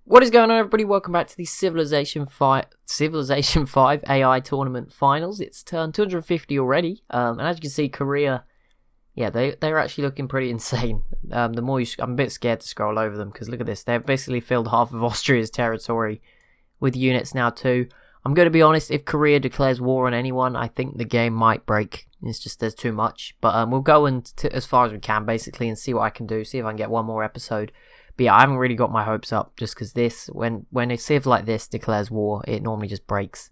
What is going on, everybody? Welcome back to the Civilization 5 AI Tournament Finals. It's turned 250 already, and as you can see, Korea, yeah, they're actually looking pretty insane. I'm a bit scared to scroll over them, because look at this. They've basically filled half of Austria's territory with units now too. I'm going to be honest, if Korea declares war on anyone, I think the game might break. It's just there's too much. But we'll go as far as we can, basically, and see what I can do, see if I can get one more episode. But yeah, I haven't really got my hopes up, just because when a civ like this declares war, it normally just breaks.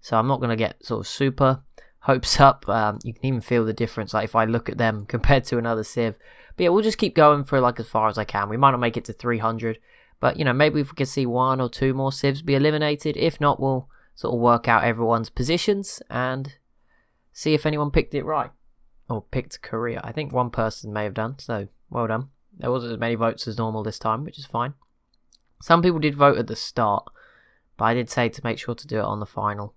So I'm not going to get sort of super hopes up. You can even feel the difference, like if I look at them compared to another civ. But yeah, we'll just keep going for like as far as I can. We might not make it to 300, but you know, maybe if we can see one or two more civs be eliminated. If not, we'll sort of work out everyone's positions and see if anyone picked it right. Or picked Korea. I think one person may have done, so well done. There wasn't as many votes as normal this time, which is fine. Some people did vote at the start, but I did say to make sure to do it on the final.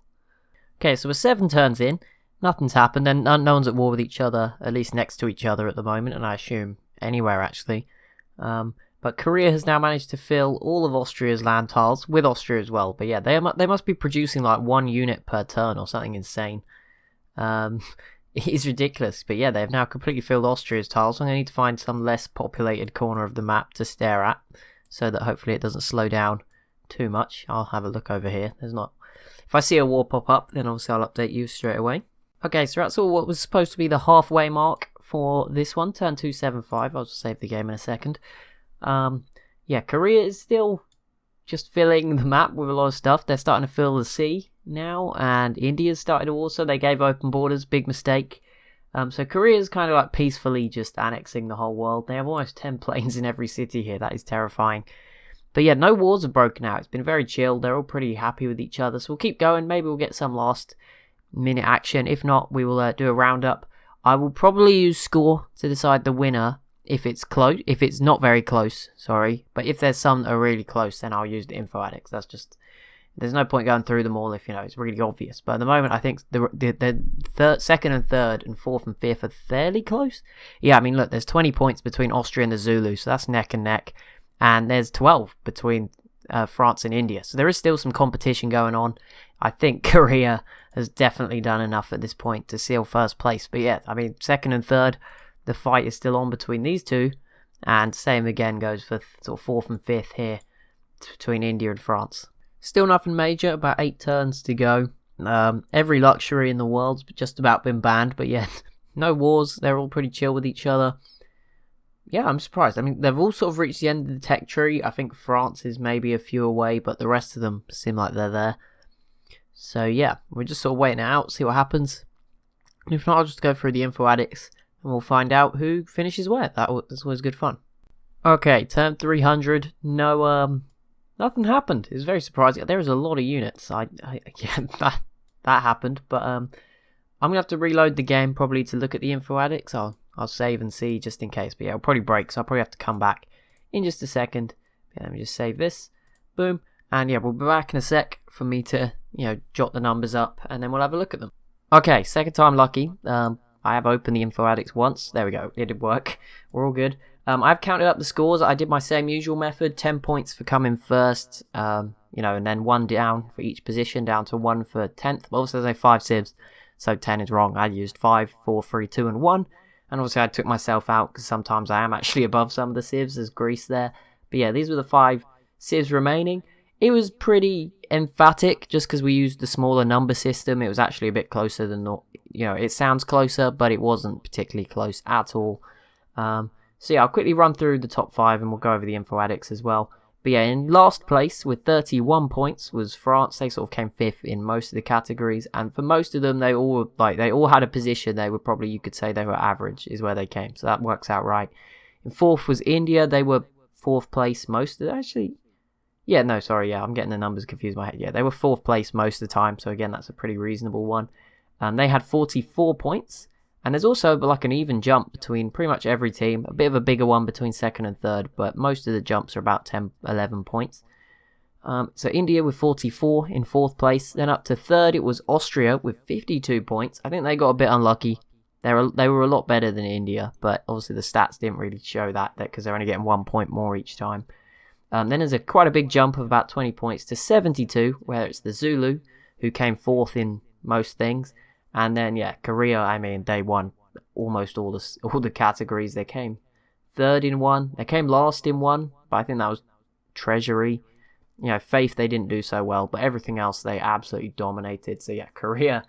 Okay, so we're 7 turns in. Nothing's happened, and no one's at war with each other, at least next to each other at the moment, and I assume anywhere actually. But Korea has now managed to fill all of Austria's land tiles, with Austria as well. But yeah, they must be producing like 1 unit per turn or something insane. It is ridiculous, but yeah, they've now completely filled Austria's tiles, so I'm going to need to find some less populated corner of the map to stare at, so that hopefully it doesn't slow down too much. I'll have a look over here. If I see a war pop up, then obviously I'll update you straight away. Okay, so that's all what was supposed to be the halfway mark for this one, turn 275. I'll just save the game in a second. Yeah, Korea is still just filling the map with a lot of stuff. They're starting to fill the sea now, and India's started to also. They gave open borders, big mistake. So Korea's kind of like peacefully just annexing the whole world. They have almost 10 planes in every city here. That is terrifying. But yeah, no wars have broken out. It's been very chill. They're all pretty happy with each other. So we'll keep going. Maybe we'll get some last minute action. If not, we will do a roundup. I will probably use score to decide the winner if it's close. If it's not very close, sorry. But if there's some that are really close, then I'll use the info addicts. That's just... There's no point going through them all if, you know, it's really obvious. But at the moment, I think the second and third and fourth and fifth are fairly close. Yeah, I mean, look, there's 20 points between Austria and the Zulu, so that's neck and neck. And there's 12 between France and India. So there is still some competition going on. I think Korea has definitely done enough at this point to seal first place. But yeah, I mean, second and third, the fight is still on between these two. And same again goes for sort of fourth and fifth here between India and France. Still nothing major, about 8 turns to go. Every luxury in the world's just about been banned, but yeah, no wars. They're all pretty chill with each other. Yeah, I'm surprised. I mean, they've all sort of reached the end of the tech tree. I think France is maybe a few away, but the rest of them seem like they're there. So yeah, we're just sort of waiting it out, see what happens. If not, I'll just go through the info addicts, and we'll find out who finishes where. That's always good fun. Okay, turn 300. No, nothing happened. It was very surprising. There was a lot of units. Yeah, that happened. But I'm gonna have to reload the game probably to look at the info addicts. I'll save and see just in case. But yeah, it'll probably break, so I'll probably have to come back in just a second. Yeah, let me just save this. Boom. And yeah, we'll be back in a sec for me to, you know, jot the numbers up, and then we'll have a look at them. Okay, second time lucky. I have opened the info addicts once. There we go. It did work. We're all good. I've counted up the scores. I did my same usual method, 10 points for coming first, you know, and then 1 down for each position, down to 1 for 10th. But obviously there's only 5 civs, so 10 is wrong. I used 5, 4, 3, 2, and 1. And obviously I took myself out because sometimes I am actually above some of the civs. There's Greece there. But yeah, these were the 5 civs remaining. It was pretty emphatic just because we used the smaller number system. It was actually a bit closer than, you know, it sounds closer, but it wasn't particularly close at all. So yeah, I'll quickly run through the top 5 and we'll go over the info addicts as well. But yeah, in last place with 31 points was France. They sort of came 5th in most of the categories, and for most of them, they all had a position. They were probably, you could say they were average is where they came. So that works out right. In 4th was India. They were 4th place most of actually. Yeah, no, sorry. Yeah, I'm getting the numbers confused in my head. Yeah, they were 4th place most of the time. So again, that's a pretty reasonable one. They had 44 points. And there's also like an even jump between pretty much every team. A bit of a bigger one between second and third, but most of the jumps are about 10, 11 points. So India with 44 in 4th place. Then up to 3rd, it was Austria with 52 points. I think they got a bit unlucky. They were a lot better than India, but obviously the stats didn't really show that because they're only getting 1 point more each time. Then there's quite a big jump of about 20 points to 72, where it's the Zulu, who came fourth in most things. And then, yeah, Korea, I mean, they won almost all the categories. They came third in one. They came last in one, but I think that was Treasury. Faith, they didn't do so well, but everything else, they absolutely dominated. So, yeah, Korea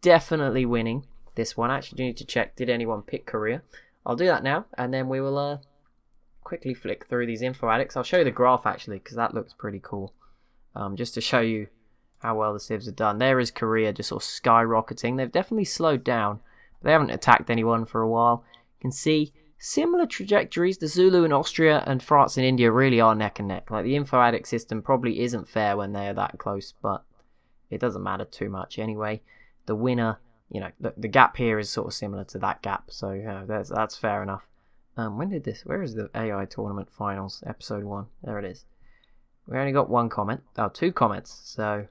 definitely winning this one. I actually do need to check, did anyone pick Korea? I'll do that now, and then we will quickly flick through these info addicts. I'll show you the graph, actually, because that looks pretty cool. Just to show you how well the civs have done. There is Korea just sort of skyrocketing. They've definitely slowed down. They haven't attacked anyone for a while. You can see similar trajectories. The Zulu and Austria and France and India really are neck and neck. Like, the info addict system probably isn't fair when they're that close, but it doesn't matter too much anyway. The winner, the gap here is sort of similar to that gap, so that's fair enough. Where is the AI tournament finals, episode 1? There it is. We only got one comment. Oh, 2 comments. So,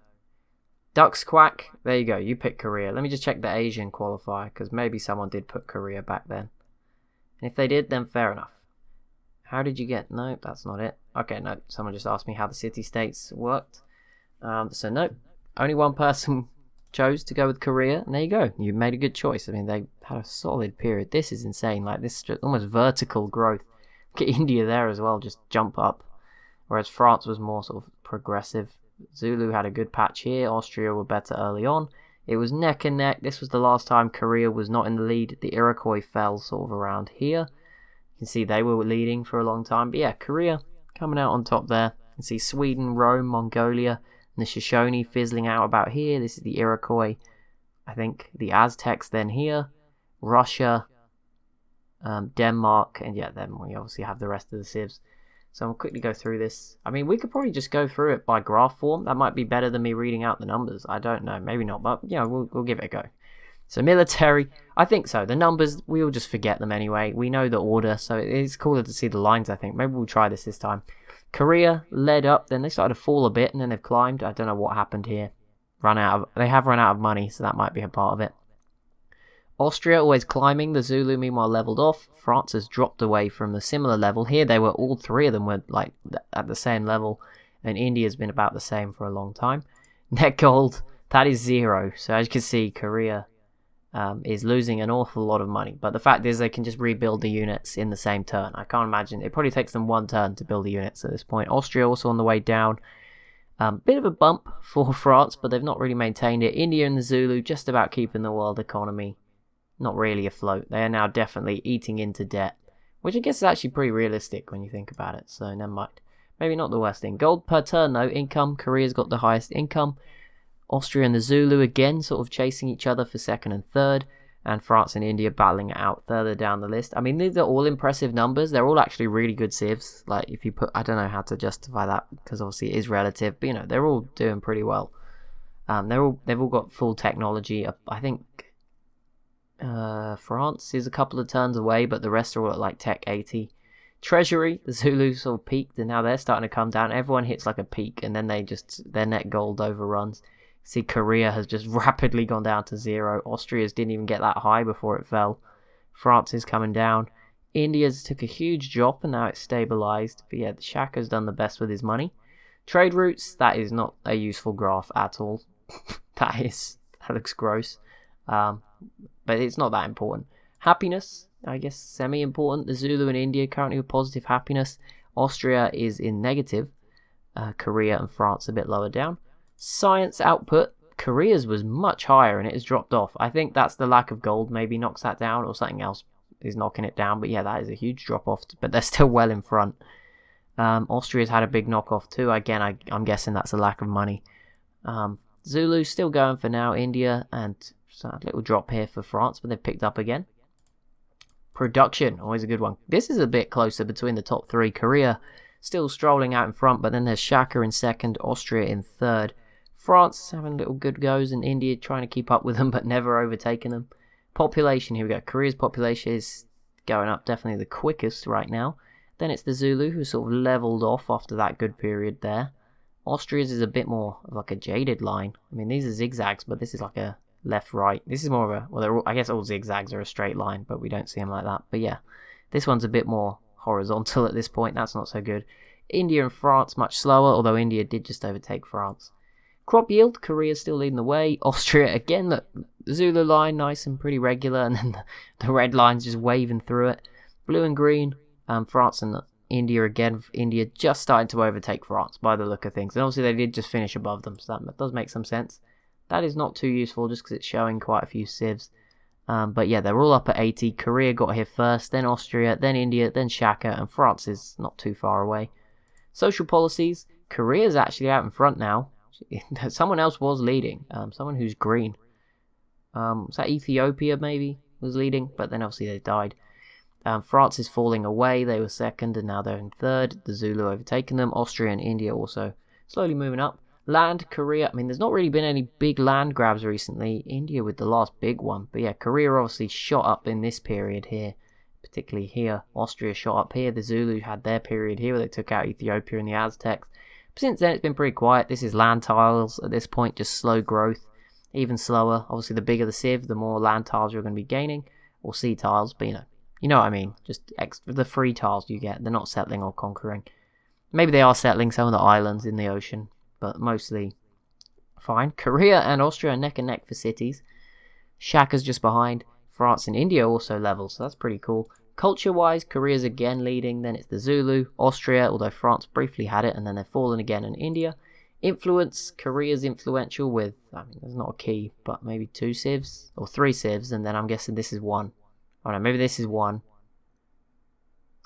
Ducks Quack, there you go. You picked Korea. Let me just check the Asian qualifier, because maybe someone did put Korea back then. And if they did, then fair enough. How did you get? No, that's not it. Okay, no. Someone just asked me how the city-states worked. So, no. Only one person chose to go with Korea, and there you go. You made a good choice. I mean, they had a solid period. This is insane. Like, this is just almost vertical growth. Look at India there as well, just jump up. Whereas France was more sort of progressive. Zulu had a good patch here. Austria were better early on. It was neck and neck. This was the last time Korea was not in the lead. The Iroquois fell sort of around here. You can see they were leading for a long time. But yeah, Korea coming out on top there. You can see Sweden, Rome, Mongolia, and the Shoshone fizzling out about here. This is the Iroquois. I think the Aztecs then here. Russia, Denmark, and yeah, then we obviously have the rest of the civs. So I'll quickly go through this. I mean, we could probably just go through it by graph form. That might be better than me reading out the numbers. I don't know. Maybe not, but we'll give it a go. So military, I think so. The numbers, we'll just forget them anyway. We know the order, so it's cooler to see the lines, I think. Maybe we'll try this time. Korea led up, then they started to fall a bit, and then they've climbed. I don't know what happened here. They have run out of money, so that might be a part of it. Austria always climbing. The Zulu meanwhile leveled off. France has dropped away from the similar level. Here all 3 of them were like at the same level, and India's been about the same for a long time. Net gold, that is 0. So as you can see, Korea is losing an awful lot of money. But the fact is they can just rebuild the units in the same turn. I can't imagine. It probably takes them 1 turn to build the units at this point. Austria also on the way down. Bit of a bump for France, but they've not really maintained it. India and the Zulu just about keeping the world economy not really afloat. They are now definitely eating into debt, which I guess is actually pretty realistic when you think about it. So never mind. Maybe not the worst thing. Gold per turn though, income. Korea's got the highest income. Austria and the Zulu again sort of chasing each other for 2nd and 3rd. And France and India battling it out further down the list. I mean, these are all impressive numbers. They're all actually really good civs. Like, if you put, I don't know how to justify that because obviously it is relative. But they're all doing pretty well. They've all got full technology. I think France is a couple of turns away, but the rest are all at like Tech 80. Treasury, the Zulu sort of peaked, and now they're starting to come down. Everyone hits like a peak, and then their net gold overruns. See, Korea has just rapidly gone down to 0. Austria's didn't even get that high before it fell. France is coming down. India's took a huge drop, and now it's stabilized. But yeah, the Shaka's done the best with his money. Trade routes, that is not a useful graph at all. That looks gross. But it's not that important. Happiness, I guess, semi-important. The Zulu and India currently with positive happiness. Austria is in negative. Korea and France a bit lower down. Science output, Korea's was much higher and it has dropped off. I think that's the lack of gold maybe knocks that down, or something else is knocking it down. But yeah, that is a huge drop off, but they're still well in front. Austria's had a big knock off too. Again, I'm guessing that's a lack of money. Zulu still going for now. India, and a little drop here for France, but they've picked up again. Production, always a good one. This is a bit closer between the top 3. Korea still strolling out in front, but then there's Shaka in 2nd, Austria in 3rd. France having little good goes, and India trying to keep up with them, but never overtaking them. Population, here we go. Korea's population is going up definitely the quickest right now. Then it's the Zulu, who sort of leveled off after that good period there. Austria's is a bit more of like a jaded line. I mean, these are zigzags, but this is like a left-right. This is more of a, well, I guess all zigzags are a straight line, but we don't see them like that. But yeah, this one's a bit more horizontal at this point. That's not so good. India and France much slower, although India did just overtake France. Crop yield, Korea's still leading the way. Austria, again, look, the Zulu line, nice and pretty regular, and then the red line's just waving through it. Blue and green, France and India again. India just starting to overtake France by the look of things. And obviously they did just finish above them, so that does make some sense. That is not too useful just because it's showing quite a few civs. But yeah, they're all up at 80. Korea got here first, then Austria, then India, then Shaka, and France is not too far away. Social policies, Korea's actually out in front now. Someone else was leading, someone who's green. Was that Ethiopia maybe was leading, but then obviously they died. France is falling away, they were second and now they're in third. The Zulu overtaking them. Austria and India also slowly moving up. Land, Korea, I mean there's not really been any big land grabs recently. India with the last big one, but yeah, Korea obviously shot up in this period here, particularly here. Austria shot up here. The Zulu had their period here where they took out Ethiopia and the Aztecs. Since then, it's been pretty quiet. This is land tiles at this point, just slow growth, even slower. Obviously, the bigger the civ, the more land tiles you're going to be gaining, or sea tiles, but you know what I mean. Just extra, the free tiles you get. They're not settling or conquering. Maybe they are settling some of the islands in the ocean, but mostly fine. Korea and Austria are neck and neck for cities. Shaka's just behind. France and India also level, so that's pretty cool. Culture-wise, Korea's again leading, then it's the Zulu, Austria, although France briefly had it, and then they've fallen again in India. Influence, Korea's influential with, I mean, there's not a key, but maybe 2 civs, or 3 civs, and then I'm guessing this is 1. Oh no, maybe this is 1. Is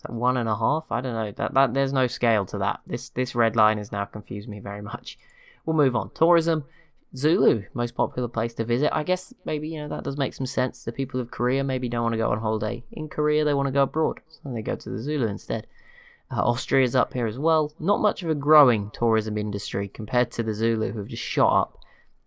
that 1.5? I don't know, that there's no scale to that. This red line has now confused me very much. We'll move on. Tourism. Zulu, most popular place to visit. I guess maybe, that does make some sense. The people of Korea maybe don't want to go on holiday in Korea, they want to go abroad, so they go to the Zulu instead. Austria's up here as well. Not much of a growing tourism industry compared to the Zulu, who have just shot up.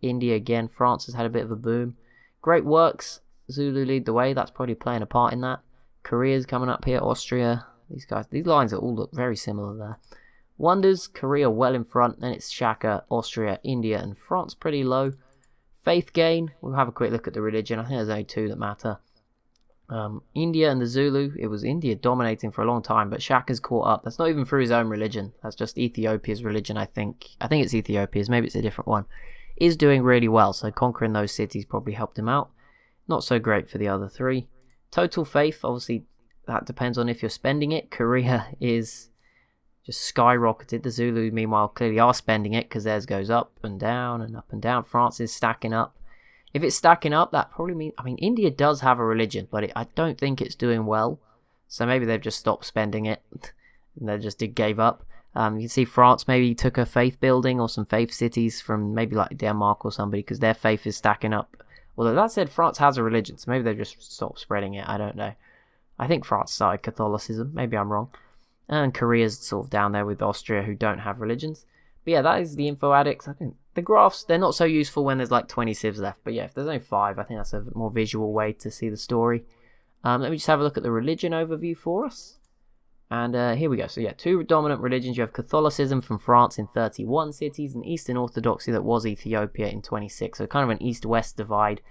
India again, France has had a bit of a boom. Great works, Zulu lead the way, that's probably playing a part in that. Korea's coming up here, Austria, these lines all look very similar there. Wonders, Korea well in front, then it's Shaka, Austria, India, and France pretty low. Faith gain, we'll have a quick look at the religion. I think there's only 2 that matter. India and the Zulu, it was India dominating for a long time, but Shaka's caught up. That's not even through his own religion, that's just Ethiopia's religion, I think. I think it's Ethiopia's, maybe it's a different one. Is doing really well, so conquering those cities probably helped him out. Not so great for the other 3. Total faith, obviously, that depends on if you're spending it. Korea is just skyrocketed. The Zulu, meanwhile, clearly are spending it because theirs goes up and down and up and down. France is stacking up. If it's stacking up, that probably means... I mean, India does have a religion, but I don't think it's doing well. So maybe they've just stopped spending it and they just gave up. You can see France maybe took a faith building or some faith cities from maybe like Denmark or somebody because their faith is stacking up. Although that said, France has a religion, so maybe they've just stopped spreading it. I don't know. I think France started Catholicism. Maybe I'm wrong. And Korea's sort of down there with Austria, who don't have religions. But yeah, that is the info addicts. I think the graphs, they're not so useful when there's like 20 civs left. But yeah, if there's only 5, I think that's a more visual way to see the story. Let me just have a look at the religion overview for us. And here we go. So yeah, 2 dominant religions. You have Catholicism from France in 31 cities and Eastern Orthodoxy that was Ethiopia in 26. So kind of an east-west divide.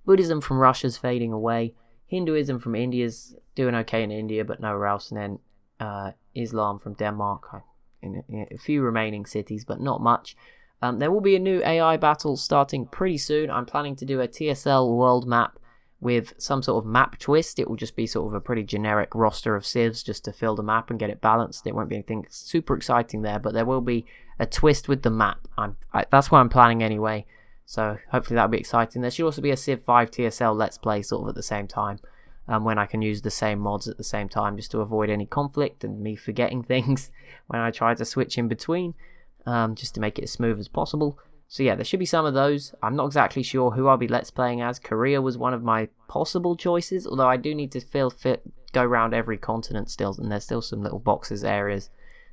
Buddhism from Russia's fading away. Hinduism from India's doing okay in India, but nowhere else. And then Islam from Denmark in a few remaining cities, but not much. There will be a new AI battle starting pretty soon. I'm planning to do a TSL world map with some sort of map twist. It will just be sort of a pretty generic roster of civs just to fill the map and get it balanced. It won't be anything super exciting there, but there will be a twist with the map. That's what I'm planning anyway, so hopefully that'll be exciting. There should also be a Civ 5 TSL Let's Play sort of at the same time. When I can use the same mods at the same time just to avoid any conflict and me forgetting things when I try to switch in between, just to make it as smooth as possible. So yeah, there should be some of those. I'm not exactly sure who I'll be Let's Playing as. Korea was one of my possible choices, although I do need to go around every continent still, and there's still some little boxes, areas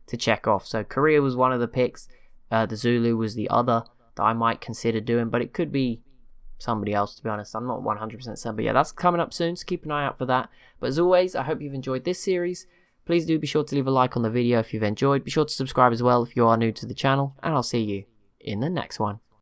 to check off. So Korea was one of the picks. The Zulu was the other that I might consider doing, but it could be somebody else, to be honest. I'm not 100% certain, but yeah, that's coming up soon, so keep an eye out for that. But as always, I hope you've enjoyed this series. Please do be sure to leave a like on the video if you've enjoyed. Be sure to subscribe as well if you are new to the channel, and I'll see you in the next one.